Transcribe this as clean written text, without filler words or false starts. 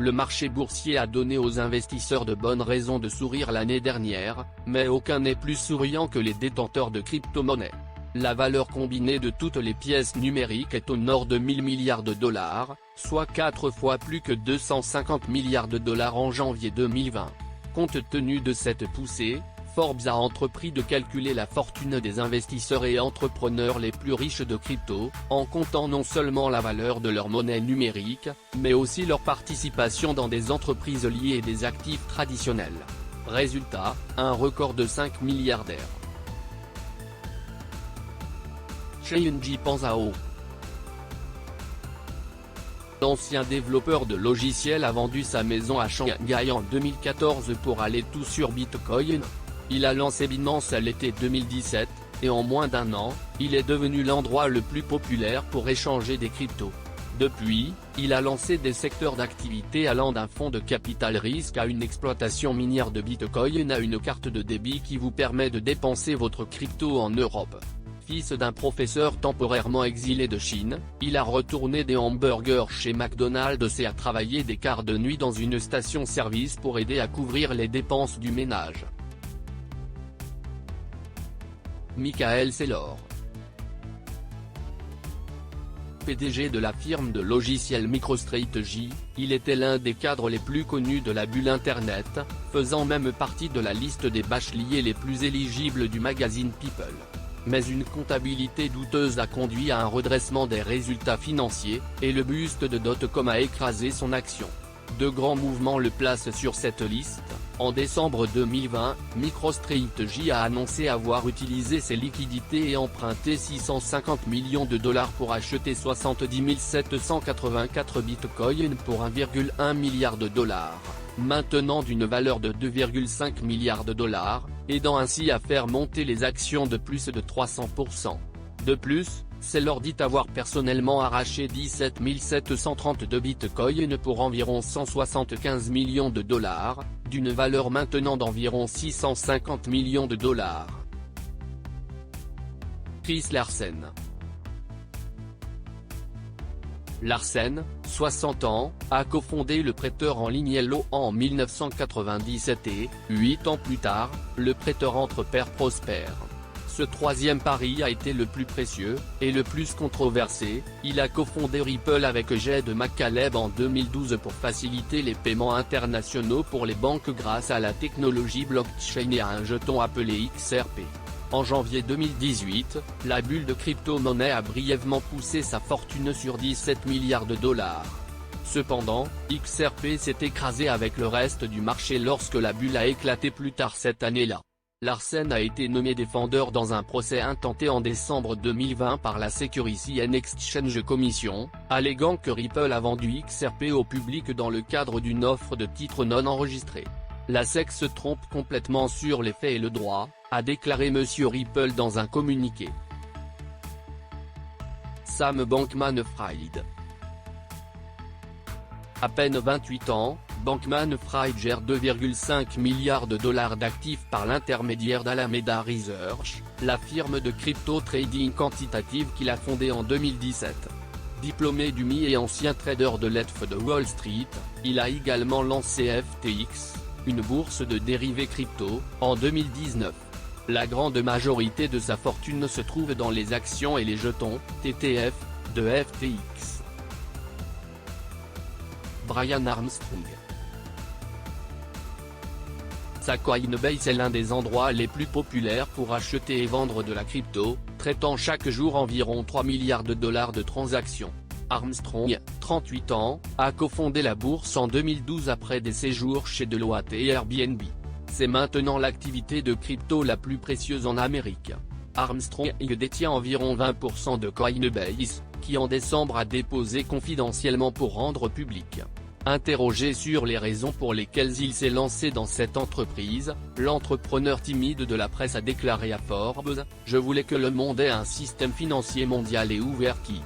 Le marché boursier a donné aux investisseurs de bonnes raisons de sourire l'année dernière, mais aucun n'est plus souriant que les détenteurs de crypto-monnaies. La valeur combinée de toutes les pièces numériques est au nord de 1000 milliards de dollars, soit 4 fois plus que 250 milliards de dollars en janvier 2020. Compte tenu de cette poussée, Forbes a entrepris de calculer la fortune des investisseurs et entrepreneurs les plus riches de crypto, en comptant non seulement la valeur de leur monnaie numérique, mais aussi leur participation dans des entreprises liées et des actifs traditionnels. Résultat, un record de 5 milliardaires. Changji Panzhao, l'ancien développeur de logiciels, a vendu sa maison à Shanghai en 2014 pour aller tout sur Bitcoin. Il a lancé Binance à l'été 2017, et en moins d'un an, il est devenu l'endroit le plus populaire pour échanger des cryptos. Depuis, il a lancé des secteurs d'activité allant d'un fonds de capital risque à une exploitation minière de Bitcoin à une carte de débit qui vous permet de dépenser votre crypto en Europe. Fils d'un professeur temporairement exilé de Chine, il a retourné des hamburgers chez McDonald's et a travaillé des quarts de nuit dans une station-service pour aider à couvrir les dépenses du ménage. Michael Saylor, PDG de la firme de logiciels MicroStrategy, il était l'un des cadres les plus connus de la bulle Internet, faisant même partie de la liste des bacheliers les plus éligibles du magazine People. Mais une comptabilité douteuse a conduit à un redressement des résultats financiers, et le buste de Dotcom a écrasé son action. De grands mouvements le placent sur cette liste. En décembre 2020, MicroStrategy a annoncé avoir utilisé ses liquidités et emprunté 650 millions de dollars pour acheter 70 784 bitcoins pour 1,1 milliard de dollars, maintenant d'une valeur de 2,5 milliards de dollars, aidant ainsi à faire monter les actions de plus de 300%. De plus, Saylor dit avoir personnellement arraché 17 732 bitcoins pour environ 175 millions de dollars, d'une valeur maintenant d'environ 650 millions de dollars. Chris Larsen. Larsen, 60 ans, a cofondé le prêteur en ligne Hello en 1997 et, 8 ans plus tard, le prêteur entre pairs prospère. Ce troisième pari a été le plus précieux, et le plus controversé. Il a cofondé Ripple avec Jed McCaleb en 2012 pour faciliter les paiements internationaux pour les banques grâce à la technologie blockchain et à un jeton appelé XRP. En janvier 2018, la bulle de crypto-monnaie a brièvement poussé sa fortune sur 17 milliards de dollars. Cependant, XRP s'est écrasé avec le reste du marché lorsque la bulle a éclaté plus tard cette année-là. Larsen a été nommé défendeur dans un procès intenté en décembre 2020 par la Securities and Exchange Commission, alléguant que Ripple a vendu XRP au public dans le cadre d'une offre de titres non enregistrés. La SEC se trompe complètement sur les faits et le droit, a déclaré M. Ripple dans un communiqué. Sam Bankman-Fried. À peine 28 ans, Bankman-Fried gère 2,5 milliards de dollars d'actifs par l'intermédiaire d'Alameda Research, la firme de crypto-trading quantitative qu'il a fondée en 2017. Diplômé du MI et ancien trader de l'ETF de Wall Street, il a également lancé FTX, une bourse de dérivés crypto, en 2019. La grande majorité de sa fortune se trouve dans les actions et les jetons, TTF, de FTX. Brian Armstrong. Sa Coinbase est l'un des endroits les plus populaires pour acheter et vendre de la crypto, traitant chaque jour environ 3 milliards de dollars de transactions. Armstrong, 38 ans, a cofondé la bourse en 2012 après des séjours chez Deloitte et Airbnb. C'est maintenant l'activité de crypto la plus précieuse en Amérique. Armstrong détient environ 20% de Coinbase, qui en décembre a déposé confidentiellement pour rendre public. Interrogé sur les raisons pour lesquelles il s'est lancé dans cette entreprise, l'entrepreneur timide de la presse a déclaré à Forbes « Je voulais que le monde ait un système financier mondial et ouvert qui